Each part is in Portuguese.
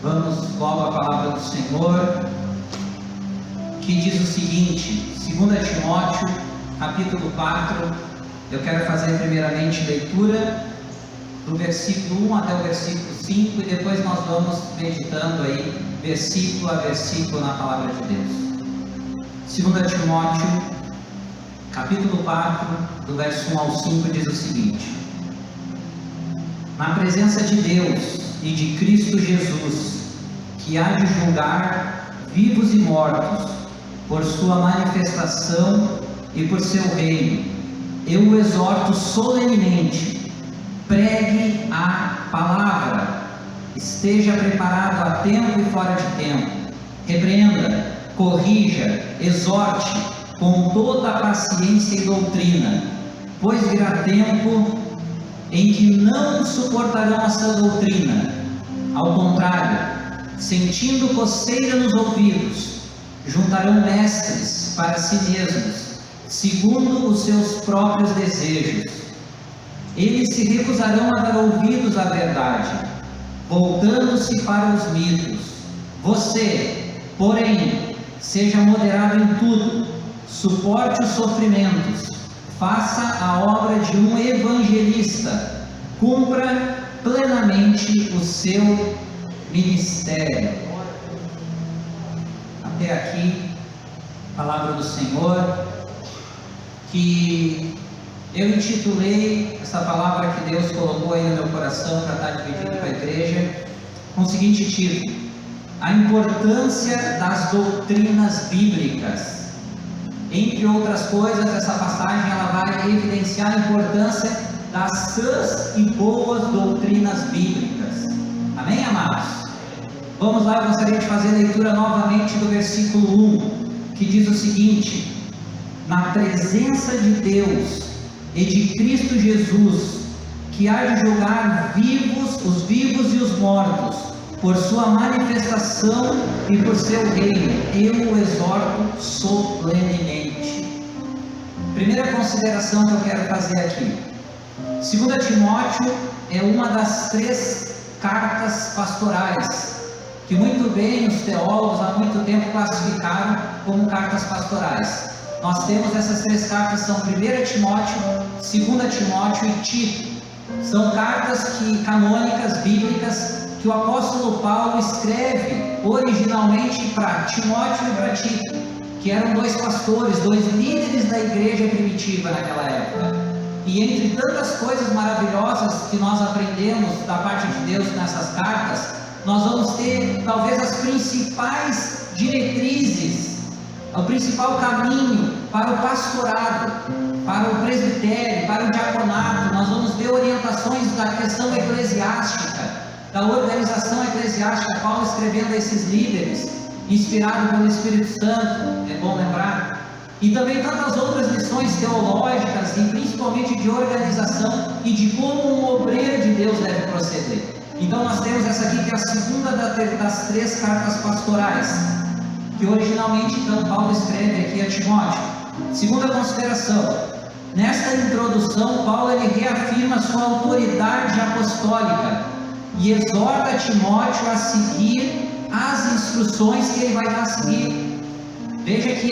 Vamos logo à palavra do Senhor, que diz o seguinte, 2 Timóteo, capítulo 4, eu quero fazer primeiramente leitura do versículo 1 até o versículo 5, e depois nós vamos meditando aí, versículo a versículo, na palavra de Deus. 2 Timóteo, capítulo 4, do verso 1 ao 5, diz o seguinte: Na presença de Deus e de Cristo Jesus, que há de julgar vivos e mortos, por sua manifestação e por seu reino, eu o exorto solenemente: pregue a palavra, esteja preparado a tempo e fora de tempo, repreenda, corrija, exorte com toda a paciência e doutrina, pois virá tempo em que não suportarão a sã doutrina. Ao contrário, sentindo coceira nos ouvidos, juntarão mestres para si mesmos, segundo os seus próprios desejos. Eles se recusarão a dar ouvidos à verdade, voltando-se para os mitos. Você, porém, seja moderado em tudo, suporte os sofrimentos, faça a obra de um evangelista, cumpra plenamente o seu ministério. Até aqui, palavra do Senhor, que eu intitulei essa palavra que Deus colocou aí no meu coração para estar dividindo com a igreja, com o seguinte título: a importância das doutrinas bíblicas. Entre outras coisas, essa passagem ela vai evidenciar a importância das sãs e boas doutrinas bíblicas. Amém, amados? Vamos lá, eu gostaria de fazer a leitura novamente do versículo 1, que diz o seguinte: na presença de Deus e de Cristo Jesus, que há de julgar os vivos e os mortos, por sua manifestação e por seu reino, eu o exorto solenemente. Primeira consideração que eu quero fazer aqui: 2 Timóteo é uma das 3 cartas pastorais, que muito bem os teólogos há muito tempo classificaram como cartas pastorais. Nós temos essas 3 cartas, são 1 Timóteo, 2 Timóteo e Tito. São cartas canônicas, bíblicas, que o apóstolo Paulo escreve originalmente para Timóteo e para Tito, que eram 2 pastores, 2 líderes da igreja primitiva naquela época. E entre tantas coisas maravilhosas que nós aprendemos da parte de Deus nessas cartas, nós vamos ter talvez as principais diretrizes, o principal caminho para o pastorado, para o presbitério, para o diaconato. Nós vamos ver orientações da questão eclesiástica, da organização eclesiástica, Paulo escrevendo a esses líderes, inspirado pelo Espírito Santo, é bom lembrar, e também tantas outras lições teológicas e principalmente de organização e de como um obreiro de Deus deve proceder. Então nós temos essa aqui, que é a segunda das 3 cartas pastorais, que originalmente então Paulo escreve aqui a Timóteo. Segunda consideração: nesta introdução Paulo ele reafirma sua autoridade apostólica e exorta Timóteo a seguir as instruções que ele vai dar a seguir. Veja que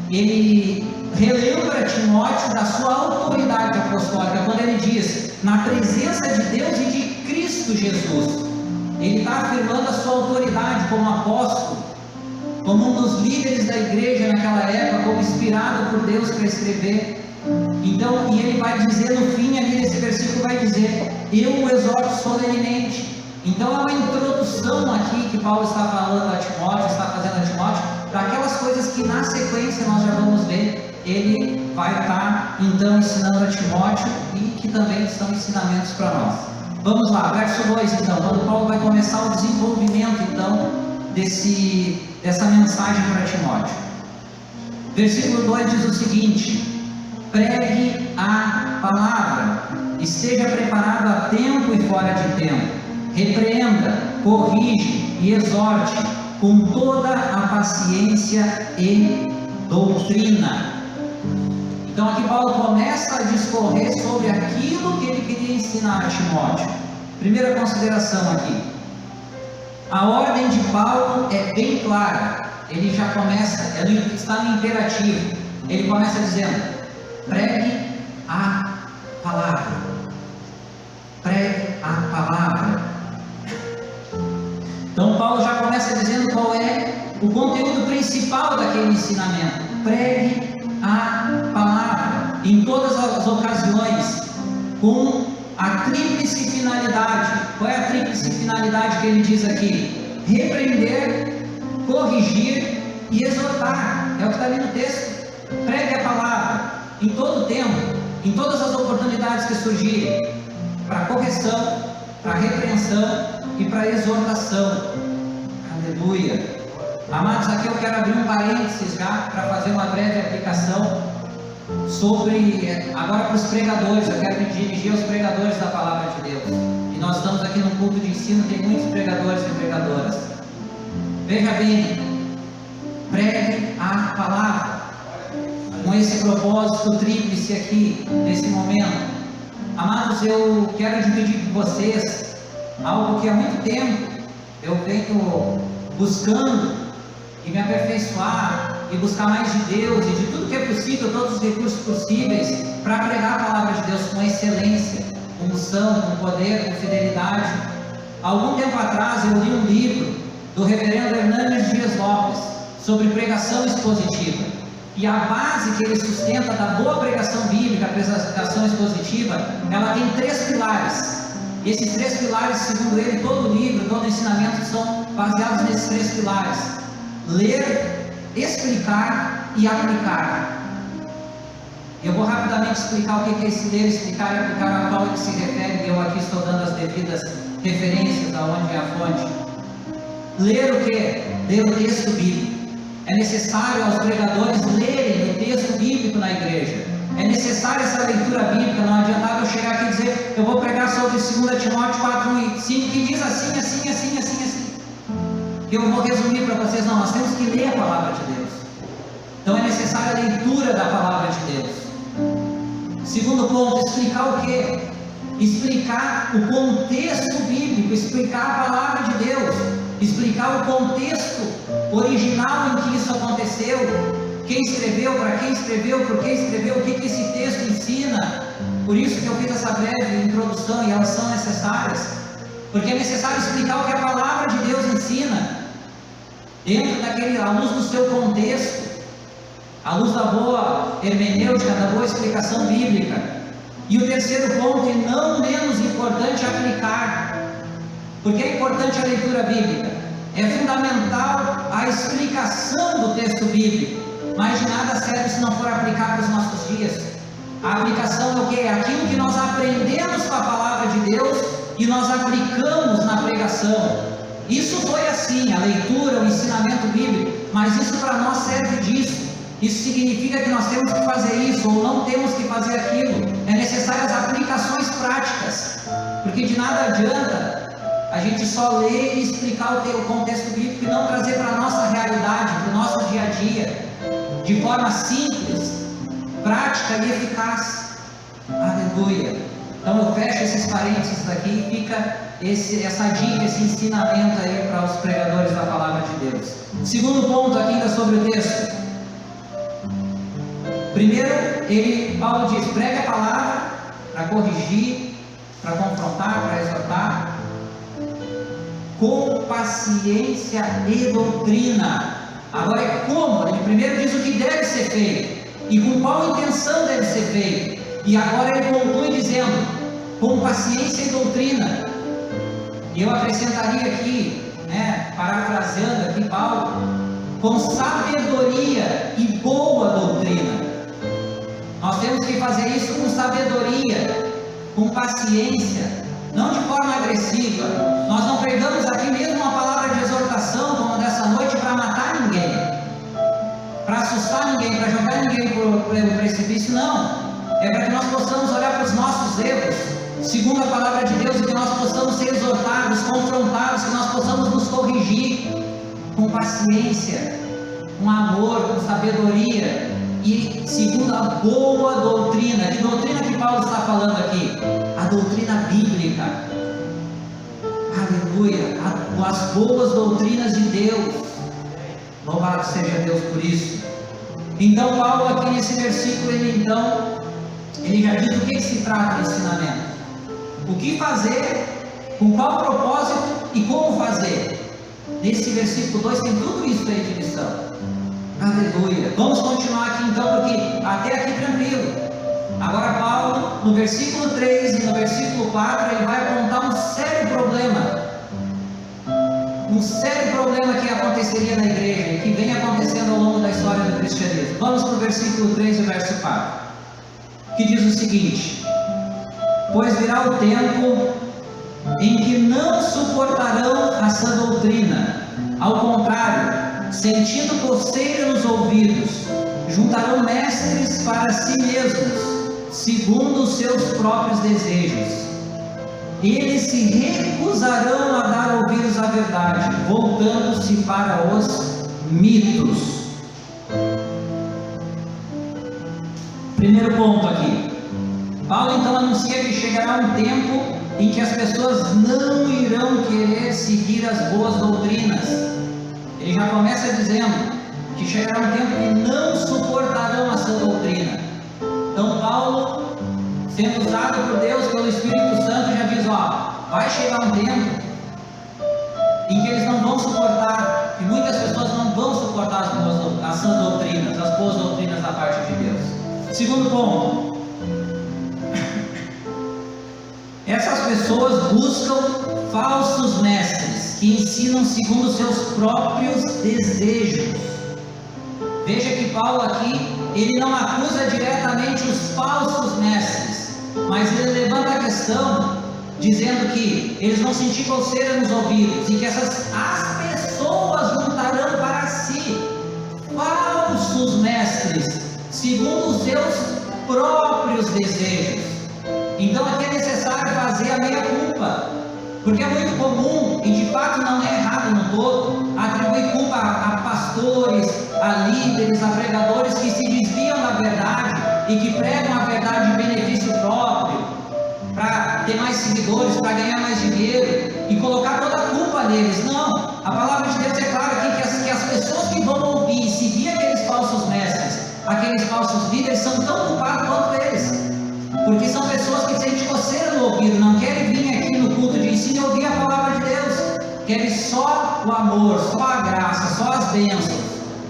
ele relembra Timóteo da sua autoridade apostólica, quando ele diz, na presença de Deus e de Cristo Jesus. Ele está afirmando a sua autoridade como apóstolo, como um dos líderes da igreja naquela época, como inspirado por Deus para escrever. Então, e ele vai dizer no fim ali nesse versículo, vai dizer: eu o exorto solenemente. Então é uma introdução aqui que Paulo está falando a Timóteo, está fazendo a Timóteo, para aquelas coisas que na sequência nós já vamos ver, ele vai estar então ensinando a Timóteo e que também são ensinamentos para nós. Vamos lá, verso 2 então, quando Paulo vai começar o desenvolvimento então dessa mensagem para Timóteo. Versículo 2 diz o seguinte: pregue a palavra, esteja preparado a tempo e fora de tempo, repreenda, corrige e exorte com toda a paciência e doutrina. Então aqui Paulo começa a discorrer sobre aquilo que ele queria ensinar a Timóteo. Primeira consideração aqui. A ordem de Paulo é bem clara. Ele já começa, ele está no imperativo. Ele começa dizendo: pregue a palavra. Pregue a palavra. Então Paulo já começa dizendo qual é o conteúdo principal daquele ensinamento. Pregue a palavra em todas as ocasiões, com a tríplice finalidade. Qual é a tríplice finalidade que ele diz aqui? Repreender, corrigir e exortar. É o que está ali no texto. Pregue a palavra em todo o tempo, em todas as oportunidades que surgirem, para correção, para repreensão e para exortação. Aleluia. Amados, aqui eu quero abrir um parênteses já para fazer uma breve aplicação sobre, agora para os pregadores. Eu quero me dirigir aos pregadores da palavra de Deus. E nós estamos aqui num culto de ensino, tem muitos pregadores e pregadoras. Veja bem, pregue a palavra com esse propósito tríplice aqui, nesse momento. Amados, eu quero dividir com vocês algo que há muito tempo eu venho buscando e me aperfeiçoar e buscar mais de Deus e de tudo que é possível, todos os recursos possíveis para pregar a palavra de Deus com excelência, com unção, com poder, com fidelidade. Há algum tempo atrás eu li um livro do reverendo Hernandes Dias Lopes sobre pregação expositiva, e a base que ele sustenta da boa pregação bíblica, a pregação expositiva, ela tem 3 pilares. E esses 3 pilares, segundo ele, todo o livro, todo o ensinamento são baseados nesses 3 pilares: ler, explicar e aplicar. Eu vou rapidamente explicar o que é esse ler, explicar e aplicar, a qual ele se refere. Eu aqui estou dando as devidas referências aonde é a fonte. Ler o que? Ler o texto bíblico. É necessário aos pregadores lerem o texto bíblico na igreja. É necessária essa leitura bíblica. Não adiantava eu chegar aqui e dizer: eu vou pregar sobre 2 Timóteo 4, 1 e 5, que diz assim, assim, assim, assim, assim. Eu vou resumir para vocês. Não, nós temos que ler a palavra de Deus. Então é necessária a leitura da palavra de Deus. Segundo ponto, explicar o quê? Explicar o contexto bíblico, explicar a palavra de Deus, explicar o contexto original em que isso aconteceu, quem escreveu, para quem escreveu, por que escreveu, o que esse texto ensina. Por isso que eu fiz essa breve introdução, e elas são necessárias, porque é necessário explicar o que a palavra de Deus ensina, dentro daquele, à luz do seu contexto, à luz da boa hermenêutica, da boa explicação bíblica. E o terceiro ponto, e não menos importante, aplicar. Porque é importante a leitura bíblica, é fundamental a explicação do texto bíblico, mas de nada serve se não for aplicado para os nossos dias. A aplicação é o que? É aquilo que nós aprendemos com a palavra de Deus e nós aplicamos na pregação. Isso foi assim, a leitura, o ensinamento bíblico, mas isso para nós serve disso. Isso significa que nós temos que fazer isso ou não temos que fazer aquilo. É necessário as aplicações práticas, porque de nada adianta a gente só ler e explicar o contexto bíblico e não trazer para a nossa realidade, para o nosso dia a dia, de forma simples, prática e eficaz. Aleluia. Então eu fecho esses parênteses aqui e fica essa dica, esse ensinamento aí para os pregadores da palavra de Deus. Segundo ponto aqui ainda sobre o texto. Primeiro, Paulo diz: pregue a palavra para corrigir, para confrontar, para exortar, com paciência e doutrina. Agora é como? Ele primeiro diz o que deve ser feito e com qual intenção deve ser feito, e agora ele conclui dizendo: com paciência e doutrina. E eu acrescentaria aqui, parafraseando aqui Paulo, com sabedoria e boa doutrina. Nós temos que fazer isso com sabedoria, com paciência, não de forma agressiva. Nós não pregamos aqui mesmo uma palavra de exortação como dessa noite para matar ninguém, para assustar ninguém, para jogar ninguém pelo precipício, não. É para que nós possamos olhar para os nossos erros, segundo a palavra de Deus, e que nós possamos ser exortados, confrontados, que nós possamos nos corrigir com paciência, com amor, com sabedoria e segundo a boa doutrina. Que doutrina que Paulo está falando aqui? A doutrina bíblica. aleluia, as boas doutrinas de Deus. Louvado seja Deus por isso. Então Paulo aqui nesse versículo, ele já diz do que se trata o ensinamento. O que fazer, com qual propósito e como fazer. Nesse versículo 2 tem tudo isso aí de lição. Aleluia. Vamos continuar aqui então, porque até aqui tranquilo. Agora Paulo, no versículo 3 e no versículo 4, ele vai apontar um sério problema. Um sério problema que aconteceria na igreja e que vem acontecendo ao longo da história do cristianismo. Vamos para o versículo 3 e o verso 4, que diz o seguinte: pois virá o tempo em que não suportarão a sã doutrina, ao contrário, sentindo coceira nos ouvidos, juntarão mestres para si mesmos, segundo os seus próprios desejos. Eles se recusarão a dar ouvidos à verdade, voltando-se para os mitos. Primeiro ponto aqui. Paulo então anuncia que chegará um tempo em que as pessoas não irão querer seguir as boas doutrinas. Ele já começa dizendo que chegará um tempo que não suportarão a sã doutrina. Então Paulo, sendo usado por Deus, pelo Espírito Santo, já diz, vai chegar um tempo em que eles não vão suportar, que muitas pessoas não vão suportar as sãs doutrinas, as boas doutrinas da parte de Deus. Segundo ponto, essas pessoas buscam falsos mestres, que ensinam segundo os seus próprios desejos. Veja que Paulo aqui, ele não acusa diretamente os falsos mestres, mas ele levanta a questão, dizendo que eles vão sentir coceira nos ouvidos, e que as pessoas juntarão para si falsos mestres, segundo os seus próprios desejos. Então aqui é necessário fazer a meia-culpa, porque é muito comum, e de fato não é errado no todo, atribuir culpa a pastores, a líderes, a pregadores que se desviam da verdade e que pregam a verdade em benefício próprio, para ter mais seguidores, para ganhar mais dinheiro, e colocar toda a culpa neles. Não, a palavra de Deus é clara aqui que as pessoas que vão ouvir e seguir aqueles falsos mestres, aqueles falsos líderes, são tão culpados quanto eles, porque são pessoas que sentem coceira no ouvido, não querem vir aqui no culto de ensino e ouvir a palavra de Deus, querem só o amor, só a graça, só as bênçãos,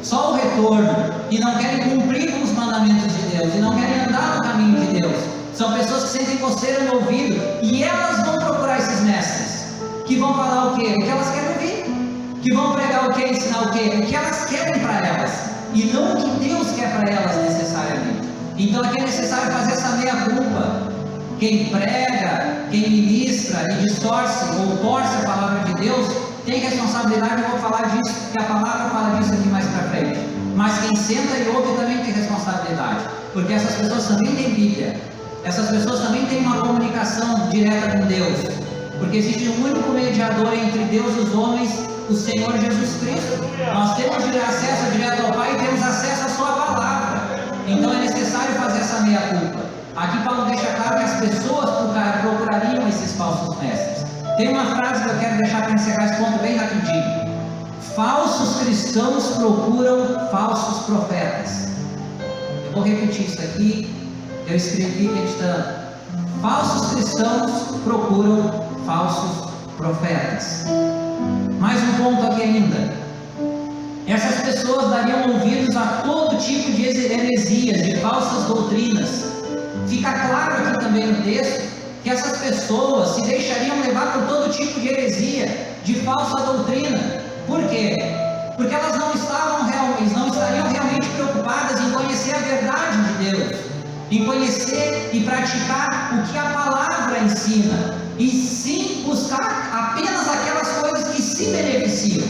só o retorno, e não querem cumprir com os mandamentos de Deus, e não querem andar no caminho de Deus. São pessoas que sentem coceira no ouvido, e elas vão procurar esses mestres, que vão falar o quê? O que elas querem ouvir, que vão pregar o quê? Ensinar o quê? O que elas querem para elas, e não o que Deus quer para elas necessariamente. Então aqui é necessário fazer essa meia-culpa. Quem prega, quem ministra e distorce ou torce a palavra de Deus, tem responsabilidade. Eu vou falar disso, porque a palavra fala disso aqui mais para frente. Mas quem senta e ouve também tem responsabilidade, porque essas pessoas também têm Bíblia, essas pessoas também têm uma comunicação direta com Deus, porque existe um único mediador entre Deus e os homens, o Senhor Jesus Cristo. Nós temos acesso direto ao Pai e temos acesso à sua palavra. Então é necessário fazer essa meia-culpa. Aqui Paulo deixa claro que as pessoas procurariam esses falsos mestres. Tem uma frase que eu quero deixar para encerrar esse ponto bem rapidinho: falsos cristãos procuram falsos profetas. Eu vou repetir isso aqui, eu escrevi meditando. Falsos cristãos procuram falsos profetas. Mais um ponto aqui ainda: essas pessoas dariam ouvidos a todo tipo de heresias, de falsas doutrinas. Fica claro aqui também no texto que essas pessoas se deixariam levar por todo tipo de heresia, de falsa doutrina. Por quê? Porque elas não estariam realmente preocupadas em conhecer a verdade de Deus, em conhecer e praticar o que a palavra ensina, e sim buscar apenas aquelas coisas que se beneficiam.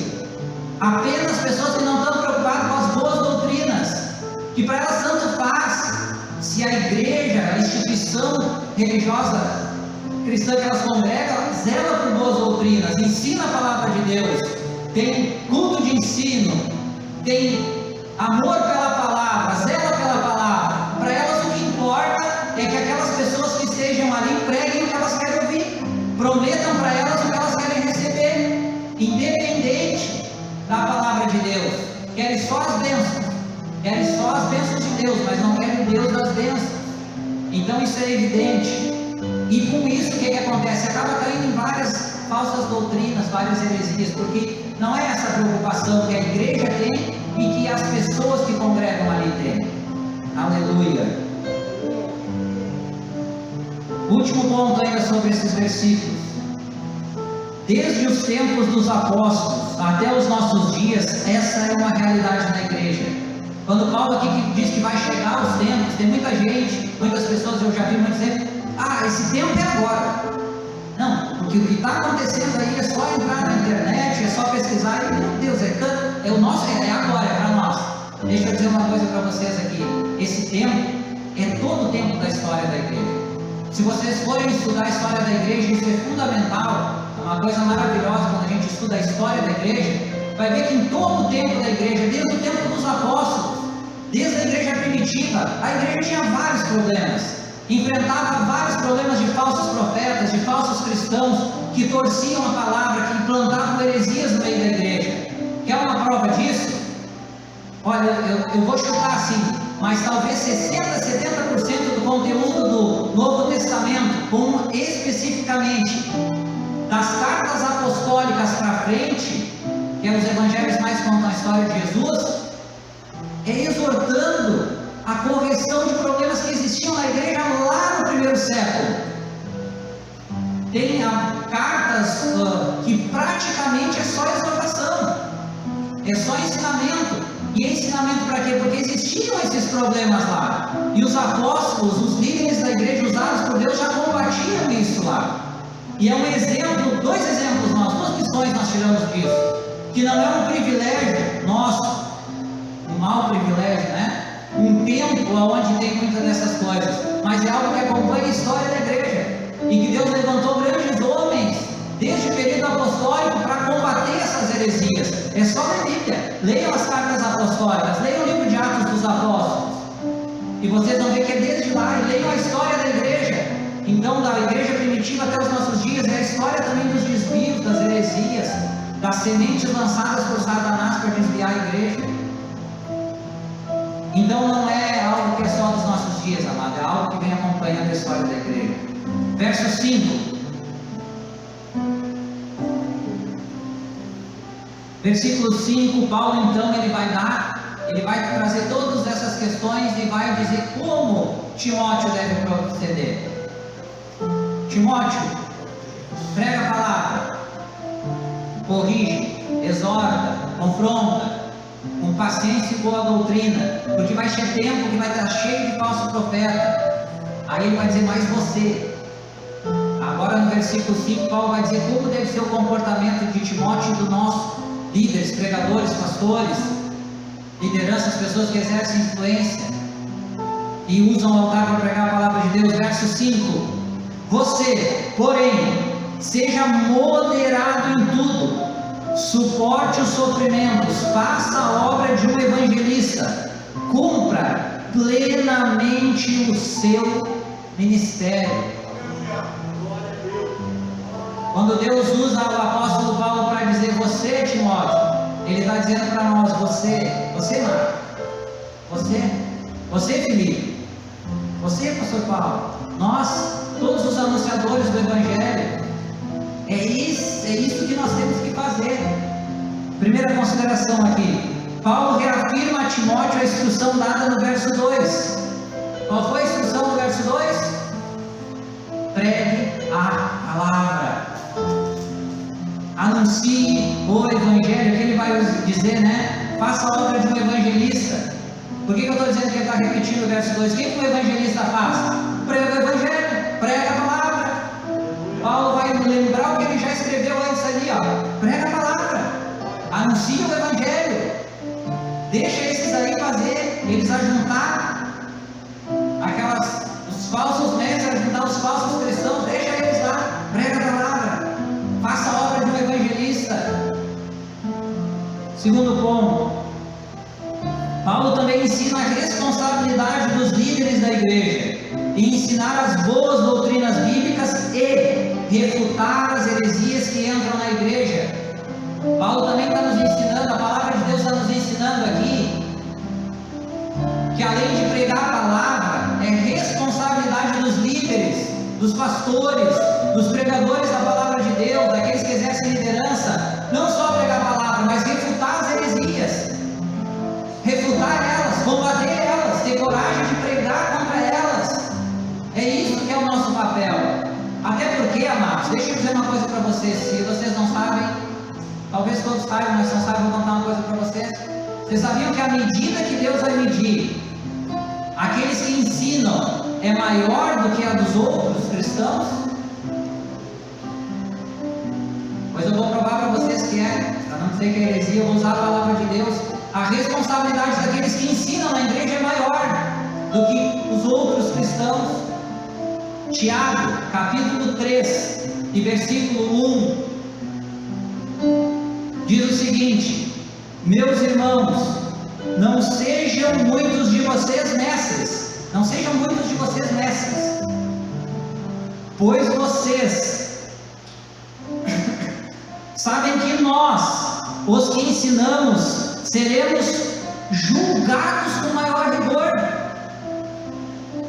Apenas pessoas que não estão preocupadas com as boas doutrinas, que para elas tanto faz se a igreja, a instituição religiosa cristã que elas congregam, zela por boas doutrinas, ensina a palavra de Deus, tem culto de ensino, tem amor pela palavra, zela pela palavra. Para elas o que importa é que aquelas pessoas que estejam ali preguem o que elas querem ouvir, prometam para elas o que elas querem receber. só as bênçãos de Deus, mas não querem Deus das bênçãos. Então isso é evidente. E com isso o que acontece? Acaba caindo em várias falsas doutrinas, várias heresias, porque não é essa preocupação que a igreja tem e que as pessoas que congregam ali têm. Aleluia. Último ponto ainda sobre esses versículos. Desde os tempos dos apóstolos até os nossos dias, essa é uma realidade na igreja. Quando Paulo aqui diz que vai chegar os tempos, tem muita gente, muitas pessoas, eu já vi muitos dizendo, esse tempo é agora. Não, porque o que está acontecendo aí é só entrar na internet, é só pesquisar, e meu Deus, é agora, é para nós. Deixa eu dizer uma coisa para vocês aqui, esse tempo é todo o tempo da história da igreja. Se vocês forem estudar a história da igreja, isso é fundamental, é uma coisa maravilhosa quando a gente estuda a história da igreja, vai ver que em todo o tempo da igreja, desde o tempo dos apóstolos, desde a igreja primitiva, a igreja tinha vários problemas, enfrentava vários problemas de falsos profetas, de falsos cristãos, que torciam a palavra, que implantavam heresias no meio da igreja. Quer uma prova disso? Olha, eu vou chutar assim, mas talvez 60, 70% do conteúdo do Novo Testamento, como especificamente das cartas apostólicas para frente, que é os evangelhos mais contam a história de Jesus, é exortando a correção de problemas que existiam na igreja lá no primeiro século. Tem cartas que praticamente é só exortação, é só ensinamento. E ensinamento para quê? Porque existiam esses problemas lá. E os apóstolos, os líderes da igreja usados por Deus já combatiam isso lá. E é um exemplo, duas lições nós tiramos disso. Que não é um privilégio nosso, um mau privilégio, né? Um tempo onde tem muitas dessas coisas, mas é algo que acompanha a história da igreja. E que Deus levantou grandes homens, desde o período apostólico, para combater essas heresias. É só ler a Bíblia, leiam as cartas apostólicas, leiam o livro de Atos dos Apóstolos, e vocês vão ver que é desde lá, e leiam a história da igreja. Então, da igreja primitiva até os nossos dias, é a história também dos desvios, das heresias, das sementes lançadas por Satanás para desviar a igreja. Então, não é algo que é só dos nossos dias, amado, é algo que vem acompanhando a história da igreja. Verso 5. Versículo 5, Paulo então ele vai trazer todas essas questões e vai dizer como Timóteo deve proceder. Timóteo, prega a palavra, corrige, exorta, confronta, com paciência e boa doutrina, porque vai ser tempo que vai estar cheio de falso profeta. Aí ele vai dizer, mas você. Agora no versículo 5, Paulo vai dizer como deve ser o comportamento de Timóteo e do nosso líderes, pregadores, pastores, lideranças, pessoas que exercem influência e usam o altar para pregar a palavra de Deus. Verso 5: você, porém, seja moderado em tudo, suporte os sofrimentos, faça a obra de um evangelista, cumpra plenamente o seu ministério. Quando Deus usa o apóstolo Paulo para dizer você, Timóteo, ele está dizendo para nós, você Marco, você Felipe, você pastor Paulo, nós, todos os anunciadores do Evangelho, é isso que nós temos que fazer. Primeira consideração aqui, Paulo reafirma a Timóteo a instrução dada no verso 2. Qual foi a instrução do verso 2? Pregue a palavra. Anuncie o Evangelho, que ele vai dizer, né? Faça a obra de um evangelista. Por que eu estou dizendo que ele está repetindo o verso 2? O que o evangelista faz? Prega o Evangelho, prega a palavra. Paulo vai lembrar o que ele já escreveu antes ali, ó. Prega a palavra, anuncia o Evangelho, deixa esses aí fazer, eles ajuntar os falsos mestres, ajuntar os falsos cristãos, deixa eles lá, prega a palavra, faça a obra de um evangelista. Segundo ponto, Paulo também ensina a responsabilidade dos líderes da igreja em ensinar as boas doutrinas bíblicas e refutar as heresias que entram na igreja. Paulo também está nos ensinando, a palavra de Deus está nos ensinando aqui que além de pregar a palavra, é responsabilidade dos líderes, dos pastores, dos pregadores da palavra de Deus, daqueles que exercem liderança, não só pregar a palavra, mas refutar as heresias, refutar elas, combater elas, ter coragem de pregar contra elas. É isso que é o nosso papel. Até porque, amados, deixa eu dizer uma coisa para vocês, se vocês não sabem, talvez todos saibam, mas se não sabem, vou contar uma coisa para vocês. Vocês sabiam que a medida que Deus vai medir aqueles que ensinam é maior do que a dos outros cristãos? Pois eu vou provar para vocês que é, para não dizer que é heresia, eu vou usar a palavra de Deus. A responsabilidade daqueles que ensinam na igreja é maior do que os outros cristãos. Tiago, capítulo 3, e versículo 1, diz o seguinte: meus irmãos, não sejam muitos de vocês mestres, não sejam muitos de vocês mestres, pois vocês sabem que nós, os que ensinamos, seremos julgados com maior rigor.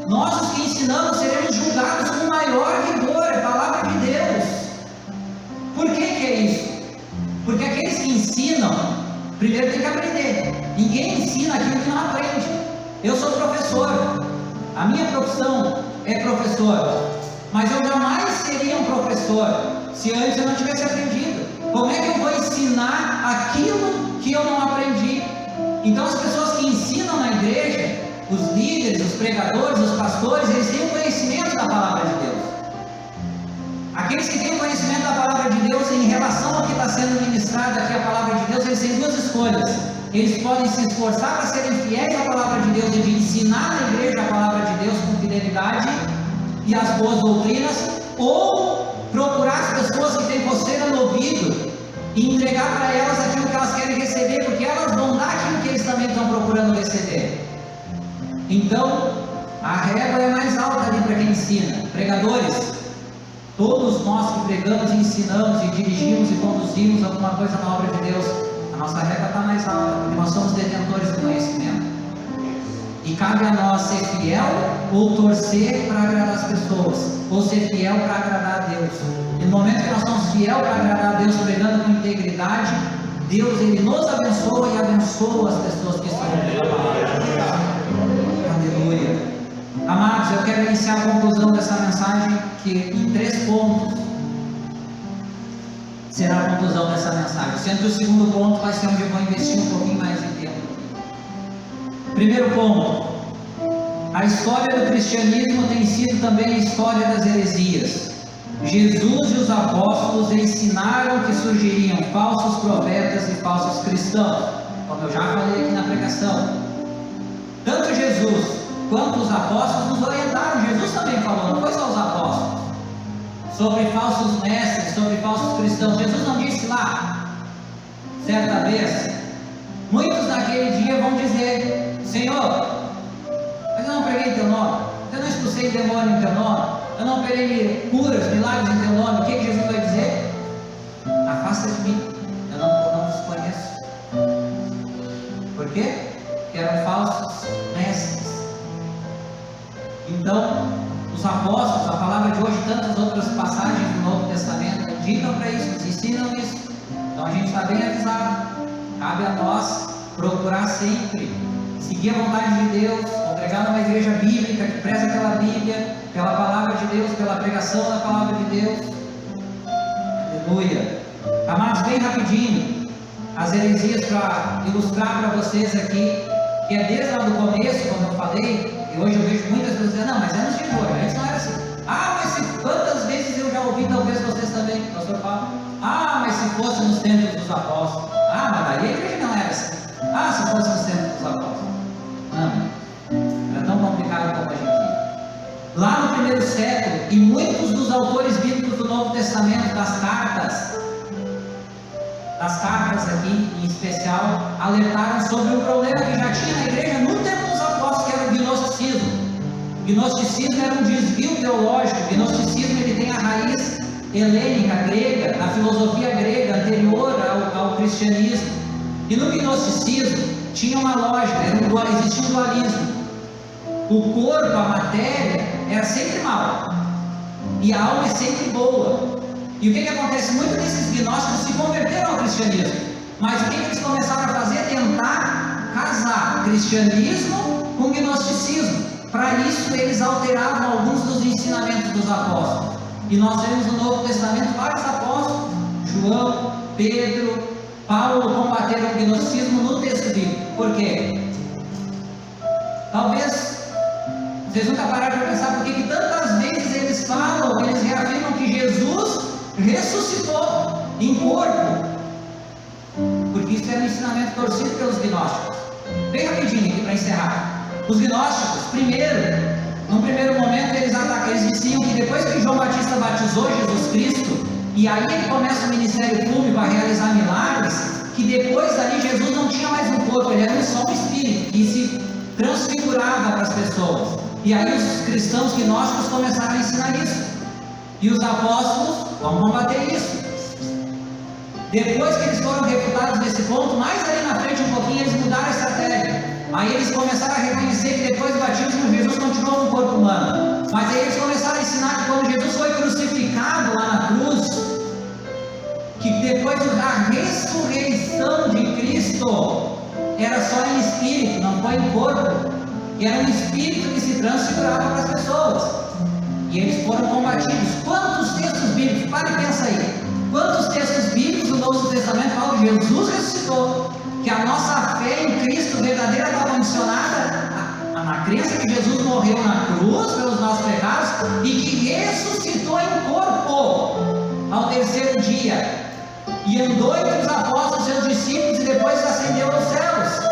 Nós, os que ensinamos, seremos julgados com maior rigor, é a palavra de Deus. Por que é isso? Porque aqueles que ensinam, primeiro tem que aprender. Ninguém ensina aquilo que não aprende. Eu sou professor, a minha profissão é professor, mas eu jamais seria um professor se antes eu não tivesse aprendido. Como é que eu vou ensinar aquilo que eu não aprendi? Então as pessoas que ensinam na igreja, os líderes, os pregadores, os pastores, eles têm o conhecimento da palavra de Deus. Aqueles que têm o conhecimento da palavra de Deus em relação ao que está sendo ministrado aqui, a palavra de Deus, eles têm duas escolhas. Eles podem se esforçar para serem fiéis à palavra de Deus e de ensinar na igreja a palavra de Deus com fidelidade e as boas doutrinas, ou procurar as pessoas que têm coceira no ouvido e entregar para elas aquilo que elas querem receber, porque elas vão dar aquilo que eles também estão procurando receber. Então, a régua é mais alta ali para quem ensina. Pregadores, todos nós que pregamos e ensinamos e dirigimos e conduzimos alguma coisa na obra de Deus, a nossa régua está mais alta, porque nós somos detentores do conhecimento. E cabe a nós ser fiel ou torcer para agradar as pessoas, ou ser fiel para agradar a Deus. E no momento que nós somos fiel para agradar a Deus, pregando com integridade, Deus, Ele nos abençoa e abençoa as pessoas que estão ouvindo a palavra. Aleluia. Amados, eu quero iniciar a conclusão dessa mensagem, que em 3 pontos será a conclusão dessa mensagem, sendo que o segundo ponto vai ser onde eu vou investir um pouquinho mais de tempo. Primeiro ponto: a história do cristianismo tem sido também a história das heresias. Jesus e os apóstolos ensinaram que surgiriam falsos profetas e falsos cristãos, como eu já falei aqui na pregação. Tanto Jesus quanto os apóstolos nos orientaram. Jesus também falou, não foi só os apóstolos, sobre falsos mestres, sobre falsos cristãos. Jesus não disse lá, certa vez, muitos naquele dia vão dizer: Senhor, mas eu não preguei em teu nome, eu não expulsei demônio em teu nome, eu não operei curas, milagres em teu nome. O que Jesus vai dizer? Afasta de mim, eu não vos conheço. Por quê? Porque eram falsos mestres. Então, os apóstolos, a palavra de hoje, tantas outras passagens do Novo Testamento indicam para isso, nos ensinam isso. Então a gente está bem avisado. Cabe a nós procurar sempre seguir a vontade de Deus, congregar numa igreja bíblica que preza pela Bíblia, pela palavra de Deus, pela pregação da palavra de Deus. Aleluia. Amados, bem rapidinho, as heresias para ilustrar para vocês aqui, que é desde lá do começo, como eu falei, e hoje eu vejo muitas pessoas dizendo: não, mas é nos dias de hoje, antes não era assim. Ah, mas se, quantas vezes eu já ouvi, talvez vocês também, pastor Paulo, ah, mas se fosse nos tempos dos apóstolos, ah, mas daí a igreja não era assim. Ah, se fosse nos tempos dos apóstolos. Não, era tão complicado como a gente. Lá no primeiro século, e muitos dos autores bíblicos do Novo Testamento, das cartas aqui em especial, alertaram sobre um problema que já tinha na igreja no tempo dos apóstolos, que era o gnosticismo. O gnosticismo era um desvio teológico. O gnosticismo, ele tem a raiz helênica, grega, na filosofia grega, anterior ao cristianismo. E no gnosticismo, tinha uma lógica, existia um dualismo. O corpo, a matéria, era sempre mal, e a alma é sempre boa. E o que acontece? Muitos desses gnósticos se converteram ao cristianismo, mas o que eles começaram a fazer? Tentar casar cristianismo com gnosticismo. Para isso eles alteravam alguns dos ensinamentos dos apóstolos, e nós vemos no Novo Testamento vários apóstolos, João, Pedro, Paulo, combateram o gnosticismo no texto bíblico. Por quê? Talvez vocês nunca pararam para pensar por que tantas vezes eles falam, eles reafirmam que Jesus ressuscitou em corpo, porque isso era um ensinamento torcido pelos gnósticos. Bem rapidinho aqui para encerrar. Os gnósticos, num primeiro momento, eles diziam que depois que João Batista batizou Jesus Cristo, e aí ele começa o ministério público a realizar milagres, que depois dali Jesus não tinha mais um corpo, ele era só um espírito, que se transfigurava para as pessoas. E aí os cristãos gnósticos começaram a ensinar isso, e os apóstolos vão combater isso. Depois que eles foram refutados nesse ponto, mais ali na frente um pouquinho, eles mudaram a estratégia. Aí eles começaram a reconhecer que depois do batismo Jesus continuou no corpo humano, mas aí eles começaram a ensinar que quando Jesus foi crucificado lá na cruz, que depois da ressurreição de Cristo era só em espírito, não foi em corpo, que era um espírito que se transfigurava para as pessoas, e eles foram combatidos. Quantos textos bíblicos, para e pensa aí, quantos textos bíblicos do Novo Testamento falam que Jesus ressuscitou, que a nossa fé em Cristo verdadeira está condicionada na crença que Jesus morreu na cruz pelos nossos pecados e que ressuscitou em corpo ao terceiro dia, e andou entre os apóstolos, seus discípulos, e depois ascendeu aos céus.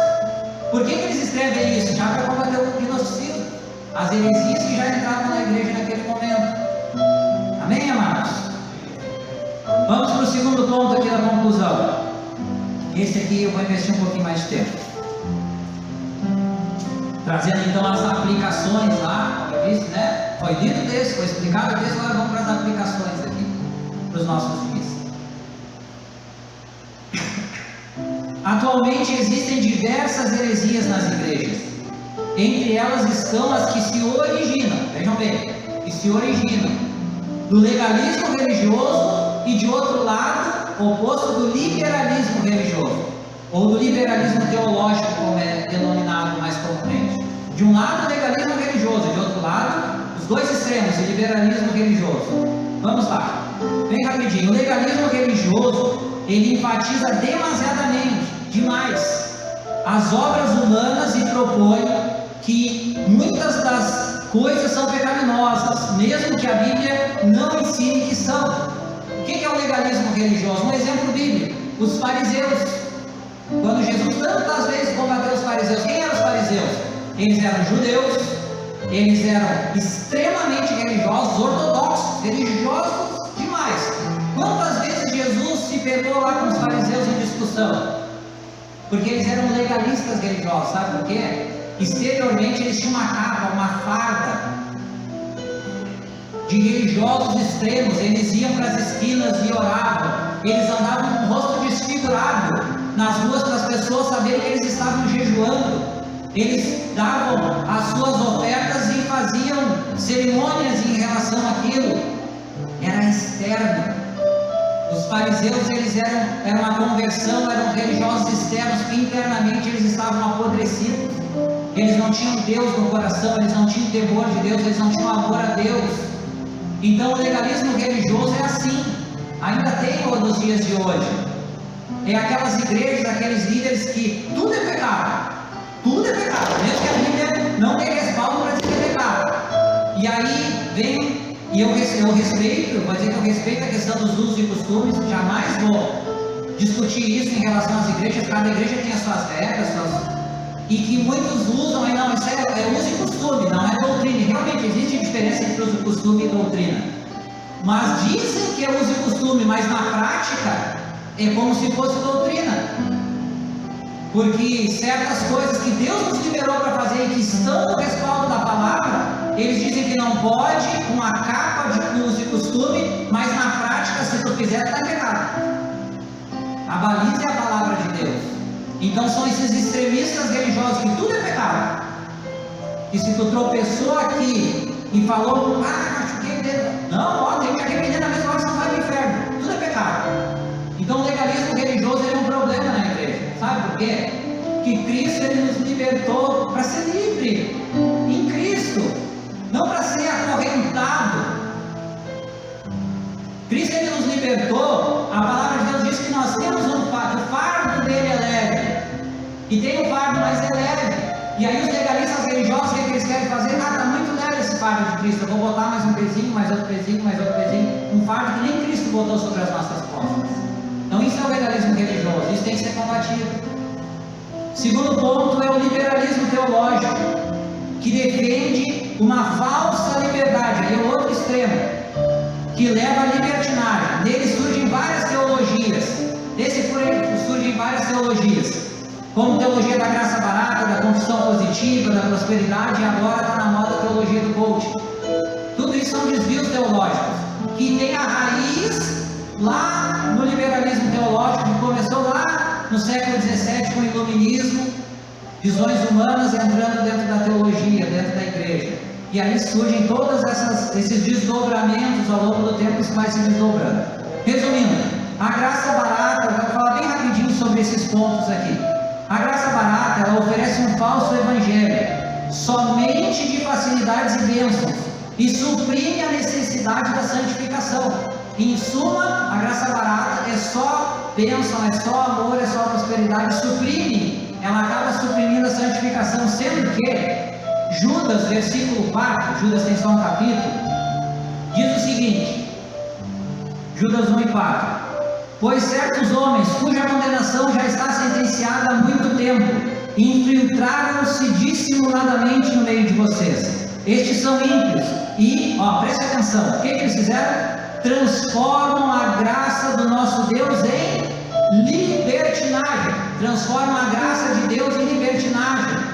Por que eles escrevem isso? Já para combater o gnosticismo, as heresias que já entravam na igreja naquele momento. Amém, amados? Vamos para o segundo ponto aqui da conclusão. Esse aqui eu vou investir um pouquinho mais de tempo, trazendo então as aplicações lá, como eu disse, né? Foi dito desse, foi explicado desse, agora vamos para as aplicações aqui, para os nossos dias. Atualmente existem diversas heresias nas igrejas, entre elas estão as que se originam, vejam bem, que se originam do legalismo religioso e, de outro lado, oposto do liberalismo religioso, ou do liberalismo teológico, como é denominado mais comumente. De um lado, o legalismo religioso, de outro lado, os dois extremos, o liberalismo religioso. Vamos lá, bem rapidinho. O legalismo religioso, ele enfatiza demais as obras humanas e propõe que muitas das coisas são pecaminosas, mesmo que a Bíblia não ensine que são. O que é o legalismo religioso? Um exemplo bíblico: os fariseus. Quando Jesus tantas vezes combateu os fariseus, quem eram os fariseus? Eles eram judeus, eles eram extremamente religiosos, ortodoxos, religiosos demais. Quantas vezes Jesus se pegou lá com os fariseus em discussão? Porque eles eram legalistas religiosos, sabe por quê? Exteriormente eles tinham uma capa, uma farda de religiosos extremos, eles iam para as esquinas e oravam, eles andavam com o rosto desfigurado nas ruas para as pessoas saberem que eles estavam jejuando, eles davam as suas ofertas e faziam cerimônias em relação àquilo, era externo. Os fariseus, eles eram uma conversão, eram religiosos externos, que internamente eles estavam apodrecidos, eles não tinham Deus no coração, eles não tinham temor de Deus, eles não tinham amor a Deus. Então o legalismo religioso é assim, ainda tem nos dias de hoje. É aquelas igrejas, aqueles líderes que tudo é pecado, mesmo que a Bíblia não tem respaldo para dizer que é pecado. E aí vem, e eu respeito, vou dizer que eu respeito a questão dos usos e costumes, jamais vou discutir isso em relação às igrejas, cada igreja tem as suas regras, e que muitos usam, e não, isso é uso e costume, não é doutrina, e realmente existe diferença entre uso e costume e doutrina, mas dizem que é uso e costume, mas na prática é como se fosse doutrina, porque certas coisas que Deus nos liberou para fazer e que estão no respaldo da palavra, eles dizem que não pode, com uma capa de uso e costume, mas na prática, se tu fizer, está errado. A baliza é a palavra de Deus. Então são esses extremistas religiosos que tudo é pecado. E se tu tropeçou aqui e falou, machuquei o dedo, não, ó, tem que arrepender na mesma hora, você não vai para o inferno. Tudo é pecado. Então o legalismo religioso é um problema na igreja. Sabe por quê? Que Cristo ele nos libertou para ser livre em Cristo, não para ser acorrentado. Cristo ele nos libertou. A palavra de Deus diz que nós temos um fardo, o fardo dele é leve, e tem um fardo, mas é leve. E aí os legalistas religiosos, o que eles querem fazer? Está muito leve esse fardo de Cristo, eu vou botar mais um pezinho, mais outro pezinho, mais outro pezinho, um fardo que nem Cristo botou sobre as nossas costas. Então isso é o legalismo religioso, isso tem que ser combatido. Segundo ponto é o liberalismo teológico, que defende uma falsa liberdade, aí é o outro extremo, que leva à libertinagem. Nele surgem várias teologias, surgem várias teologias, como teologia da graça barata, da confissão positiva, da prosperidade, e agora está na moda a teologia do coaching. Tudo isso são desvios teológicos, que tem a raiz lá no liberalismo teológico, que começou lá no século XVII com o iluminismo, visões humanas entrando dentro da teologia, dentro da igreja. E aí surgem todos esses desdobramentos ao longo do tempo, isso vai se desdobrando. Resumindo, a graça barata, eu vou falar bem rapidinho sobre esses pontos aqui. A graça barata, ela oferece um falso evangelho, somente de facilidades e bênçãos, e suprime a necessidade da santificação. Em suma, a graça barata é só bênção, é só amor, é só prosperidade, suprime, ela acaba suprimindo a santificação, sendo que Judas, versículo 4, Judas tem só um capítulo, diz o seguinte, Judas 1 e 4, pois certos homens, cuja condenação já está sentenciada há muito tempo, infiltraram-se dissimuladamente no meio de vocês. Estes são ímpios e, preste atenção, o que eles fizeram? Transformam a graça do nosso Deus em libertinagem, transformam a graça de Deus em libertinagem,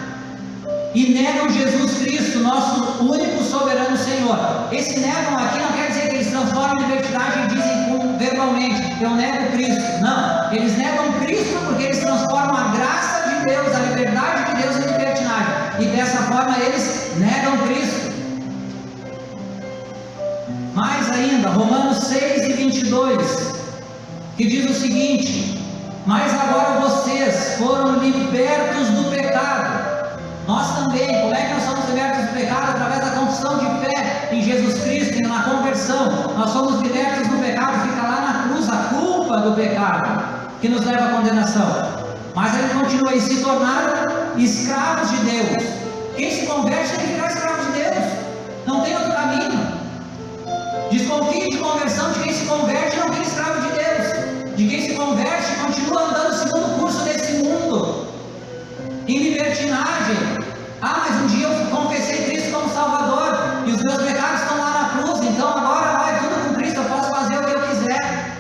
e negam Jesus Cristo, nosso único soberano Senhor. Esse negam aqui não quer dizer que eles transformam em libertinagem e dizem verbalmente, eu nego Cristo. Não, eles negam Cristo porque eles transformam a graça de Deus, a liberdade de Deus em libertinagem, e dessa forma eles negam Cristo. Mais ainda, Romanos 6 e 22, que diz o seguinte, mas agora vocês foram libertos do pecado. Nós também, como é que nós somos libertos do pecado? Através da confissão de fé em Jesus Cristo e na conversão. Nós somos libertos do pecado, fica lá na cruz a culpa do pecado, que nos leva à condenação. Mas ele continua, e se tornaram escravos de Deus. Quem se converte tem que virar escravo de Deus, não tem outro caminho. Desconfie de conversão de quem se converte e não vira escravo de Deus. De quem se converte e continua andando segundo o curso desse mundo, em libertinagem. Mas um dia eu confessei Cristo como Salvador, e os meus pecados estão lá na cruz, então agora vai tudo com Cristo, eu posso fazer o que eu quiser.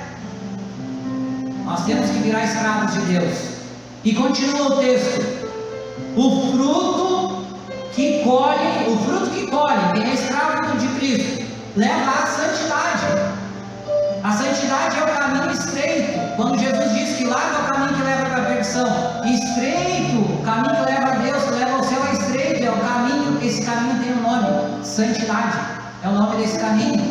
Nós temos que virar escravos de Deus. E continua o texto, o fruto que colhe, quem é escravo de Cristo, leva à santidade. A santidade é o caminho estreito. Quando Jesus diz que largo é o caminho que leva para a perdição, estreito, o caminho que leva a Deus, que leva ao céu é estreito, é o caminho, esse caminho tem um nome, santidade, é o nome desse caminho.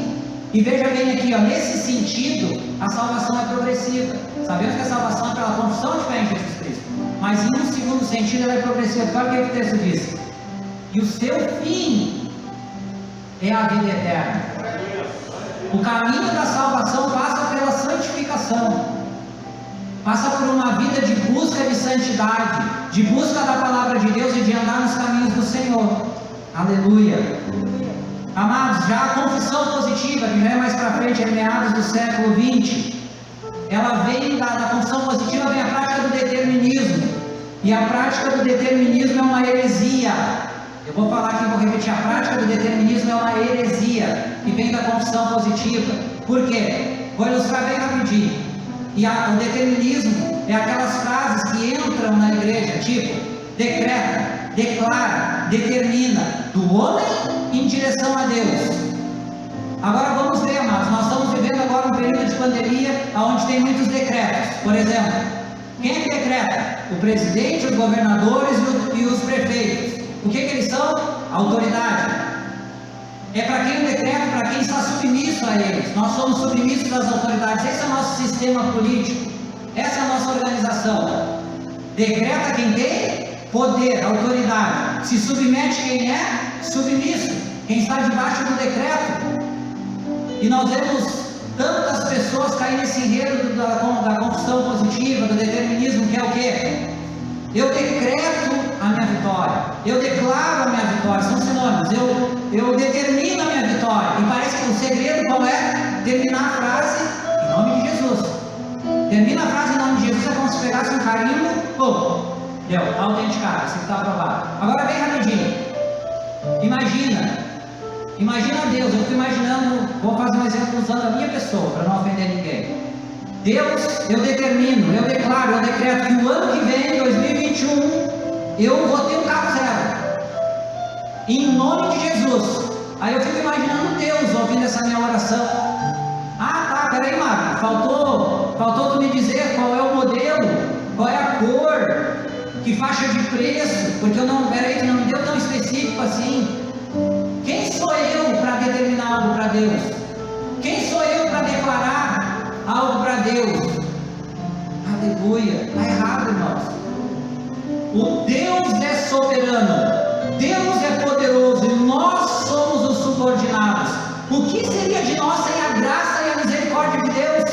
E veja bem aqui, nesse sentido, a salvação é progressiva. Sabemos que a salvação é pela confissão de fé em Jesus Cristo, mas em um segundo sentido ela é progressiva. Olha o que o texto diz, e o seu fim é a vida eterna. O caminho da salvação passa pela santificação, passa por uma vida de busca de santidade, de busca da palavra de Deus e de andar nos caminhos do Senhor. Aleluia. Amados, já a confissão positiva, que já é mais para frente, é meados do século XX, ela vem da confissão positiva, vem a prática do determinismo, e a prática do determinismo é uma heresia. Eu vou falar aqui, vou repetir, a prática do determinismo é uma heresia, que vem da confissão positiva. Por quê? Vou ilustrar bem rapidinho. O determinismo é aquelas frases que entram na igreja, tipo, decreta, declara, determina, do homem em direção a Deus. Agora vamos ver, amados, nós estamos vivendo agora um período de pandemia, onde tem muitos decretos. Por exemplo, quem é que decreta? o presidente, os governadores e os prefeitos. O que eles são? Autoridade. É para quem o decreto, para quem está submisso a eles. Nós somos submissos às autoridades. Esse é o nosso sistema político. Essa é a nossa organização. Decreta quem tem poder, autoridade. Se submete quem é submisso, quem está debaixo do decreto. E nós vemos tantas pessoas caírem nesse enredo da confissão positiva, do determinismo, que é o quê? Eu decreto a minha vitória, eu declaro a minha vitória, são sinônimos, eu determino a minha vitória. E parece que o segredo qual é? Terminar a frase em nome de Jesus. Termina a frase em nome de Jesus, é como se pegasse um carimbo, pum, deu, autenticado, isso aqui está aprovado. Agora bem rapidinho, imagina Deus, eu fico imaginando, vou fazer um exemplo usando a minha pessoa, para não ofender ninguém. Deus, eu determino, eu declaro, eu decreto que o ano que vem, 2021, eu vou ter um carro zero, em nome de Jesus. Aí eu fico imaginando Deus ouvindo essa minha oração. Ah tá, peraí Marcos, faltou tu me dizer qual é o modelo, qual é a cor, que faixa de preço, porque tu não me deu tão específico assim. Quem sou eu para determinar algo para Deus? Quem sou eu para declarar algo para Deus? Aleluia, está errado, irmãos. O Deus é soberano, Deus é poderoso e nós somos os subordinados. O que seria de nós sem a graça e a misericórdia de Deus?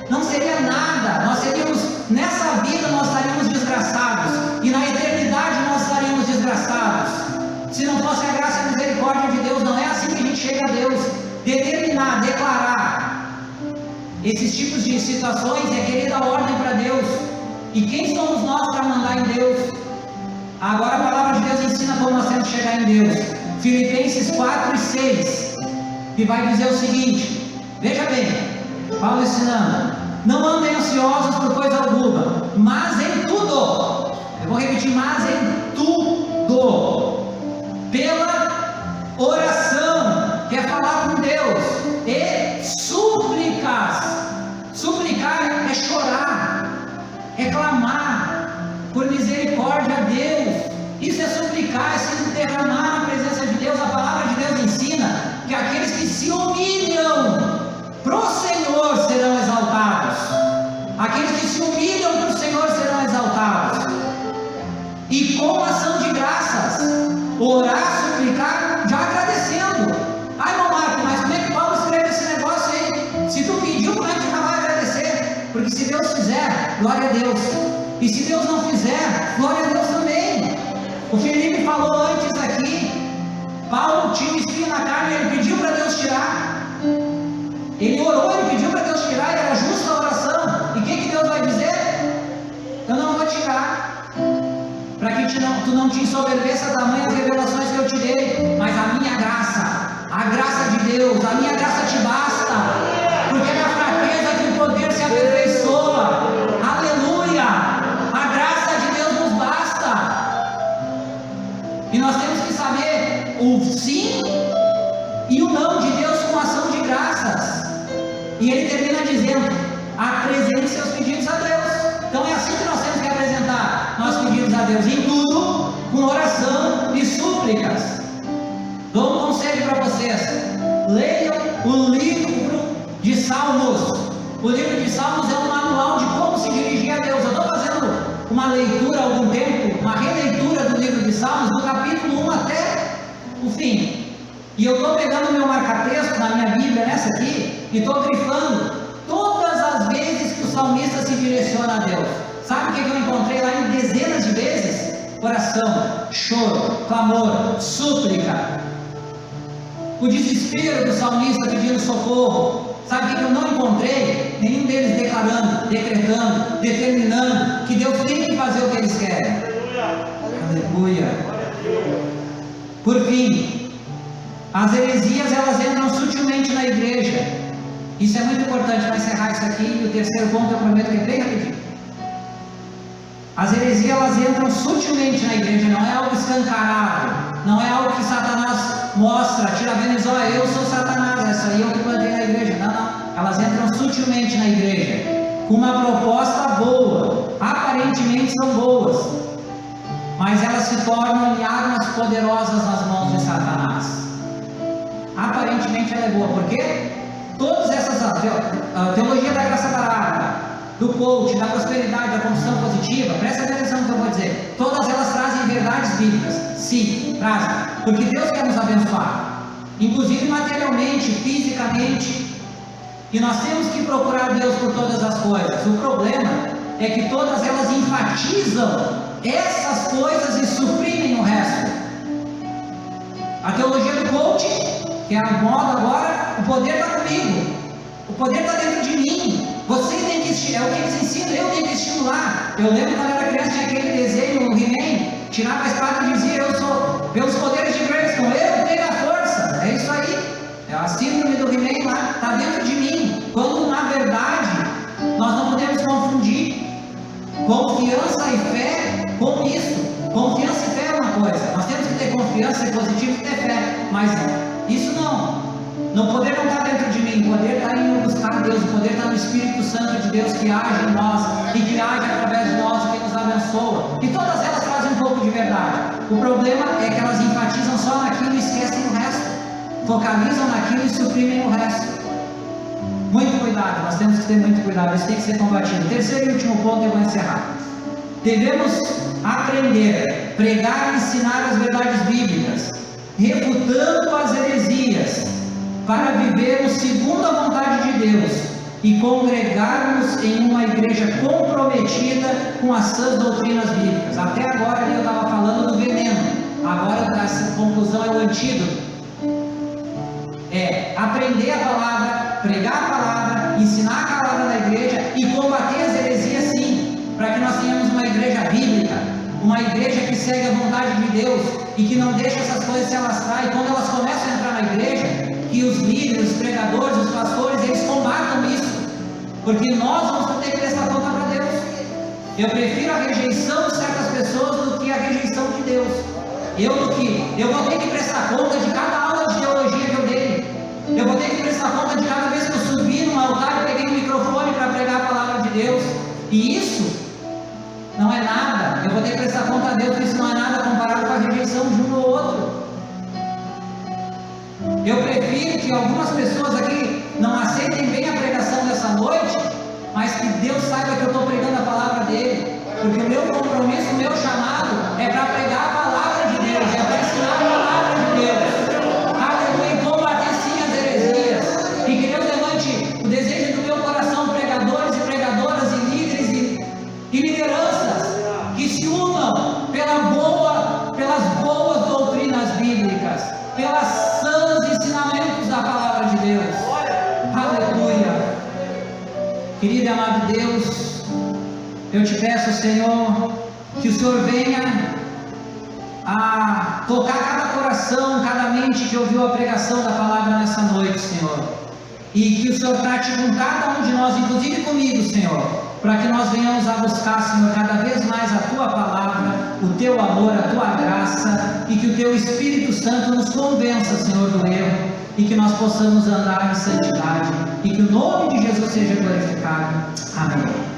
Não seria nada. Nós seríamos, nessa vida nós estaríamos desgraçados e na eternidade nós estaríamos desgraçados. Se não fosse a graça e a misericórdia de Deus. Não é assim que a gente chega a Deus. Determinar, declarar esses tipos de situações é querer dar ordem para Deus. E quem somos nós para mandar em Deus? Agora a palavra de Deus ensina como nós temos que chegar em Deus. Filipenses 4:6, que vai dizer o seguinte, veja bem, Paulo ensinando: não andem ansiosos por coisa alguma, mas em tudo, eu vou repetir, mas em tudo, pela oração, que é falar com Deus, e súplicas. Suplicar é chorar, é clamar por misericórdia a Deus. Isso é suplicar, é se derramar na presença de Deus. A palavra de Deus ensina que aqueles que se humilham para o Senhor serão exaltados. Aqueles que se humilham para o Senhor serão exaltados. E com ação de graças, orar, suplicar, já agradecendo. Ai, irmão Marco, mas como é que Paulo escreve esse negócio aí? Se tu pediu, como é que tu já vai agradecer? Porque se Deus fizer, glória a Deus. E se Deus não fizer, glória a Deus também. O Felipe falou antes aqui, Paulo tinha um espinho na carne, ele pediu para Deus tirar. Ele orou, ele pediu para Deus tirar, e era justa a oração. E o que Deus vai dizer? Eu não vou tirar, para que tu não te ensoberbeça tamanho as revelações que eu te dei, mas a minha graça, a graça de Deus, a minha graça te basta, porque é na fraqueza que o poder se aperfeiçoa. Aleluia! A graça de Deus nos basta. E nós temos que saber o sim e o não de Deus com ação de graças. E ele termina dizendo: apresente seus pedidos a Deus. Então é assim que nós temos que apresentar nossos pedidos a Deus, em tudo com oração e súplicas. Dou um conselho para vocês: leiam o livro de Salmos. O livro de Salmos é um manual de como se dirigir a Deus. Eu estou fazendo uma leitura há algum tempo, uma releitura do livro de Salmos, do capítulo 1 até o fim. E eu estou pegando o meu marca-texto na minha Bíblia, nessa aqui, e estou grifando todas as vezes que o salmista se direciona a Deus. Sabe o que eu encontrei lá em dezenas de vezes? Oração, choro, clamor, súplica. O desespero do salmista pedindo socorro. Sabe o que eu não encontrei? Nenhum deles declarando, decretando, determinando que Deus tem que fazer o que eles querem. Aleluia. Por fim, as heresias, elas entram sutilmente na igreja. Isso é muito importante para encerrar isso aqui. E o terceiro ponto eu prometo que é bem rapidinho. As heresias, elas entram sutilmente na igreja, não é algo escancarado, não é algo que Satanás mostra, tira a venda e diz: eu sou Satanás, essa aí eu que plantei na igreja. Não, elas entram sutilmente na igreja. com uma proposta boa, aparentemente são boas, mas elas se tornam armas poderosas nas mãos de Satanás. Aparentemente ela é boa, porque todas essas, a teologia da graça barata, do coach, da prosperidade, da condição positiva, presta atenção no que eu vou dizer, todas elas trazem verdades bíblicas, sim, trazem, porque Deus quer nos abençoar, inclusive materialmente, fisicamente, e nós temos que procurar Deus por todas as coisas. O problema é que todas elas enfatizam essas coisas e suprimem o resto. A teologia do coaching, que é a moda agora, o poder está comigo, o poder está dentro de mim, você tem que estimular, é o que eles ensinam, eu tenho que estimular. Eu lembro quando eu era criança, tinha aquele desenho, o He-Man, tirava a espada e dizia, eu sou, pelos poderes de Grayskull, eu tenho a força, é isso aí, é a síndrome do He-Man lá, está dentro de mim, quando na verdade, nós não podemos confundir confiança e fé com isso. Confiança e fé é uma coisa, nós temos que ter confiança, ser positivo e ter fé, mas isso não. O poder não está dentro de mim, o poder está em buscar Deus, o poder está no Espírito Santo de Deus que age em nós e que age através de nós, que nos abençoa. E todas elas trazem um pouco de verdade. O problema é que elas enfatizam só naquilo e esquecem o resto. Focalizam naquilo e suprimem o resto. Muito cuidado, nós temos que ter muito cuidado, isso tem que ser combatido. Terceiro e último ponto, eu vou encerrar. Devemos aprender, pregar e ensinar as verdades bíblicas, refutando as heresias, para vivermos segundo a vontade de Deus e congregarmos em uma igreja comprometida com as sãs doutrinas bíblicas. Até agora eu estava falando do veneno, agora a conclusão é o antídoto. É aprender a palavra, pregar a palavra, ensinar a palavra na igreja e combater as heresias, sim, para que nós tenhamos uma igreja bíblica, uma igreja que segue a vontade de Deus e que não deixa essas coisas se alastrar, e quando elas começam a entrar na igreja, que os líderes, os pregadores, os pastores, eles combatam isso, porque nós vamos ter que prestar conta para Deus. Eu prefiro a rejeição de certas pessoas do que a rejeição de Deus. Eu vou ter que prestar conta de cada aula de teologia que eu dei. Eu vou ter que prestar conta de cada vez que eu subi num altar e peguei um microfone para pregar a palavra de Deus. E isso não é nada. Eu vou ter que prestar conta a Deus, porque isso não é nada comparado com a rejeição de um ou outro. Eu prefiro que algumas pessoas aqui não aceitem bem a pregação dessa noite, mas que Deus saiba que eu estou pregando a palavra dele, porque o meu compromisso, o meu chamado é para pregar a palavra de Deus, é para ensinar a palavra de Deus, aleluia, e combater sim as heresias, e que Deus levante o desejo do meu coração, pregadores e pregadoras e líderes e lideranças, que se unam pelas boas doutrinas bíblicas, pelas sãs ensinamentos da palavra de Deus. Aleluia. Querido e amado Deus, eu te peço, Senhor, que o Senhor venha a tocar cada coração, cada mente que ouviu a pregação da palavra nessa noite, Senhor, e que o Senhor trate com cada um de nós, inclusive comigo, Senhor, para que nós venhamos a buscar, Senhor, cada vez mais a Tua palavra, o Teu amor, a Tua graça, e que o Teu Espírito Santo nos convença, Senhor, do erro, e que nós possamos andar em santidade, e que o nome de Jesus seja glorificado. Amém.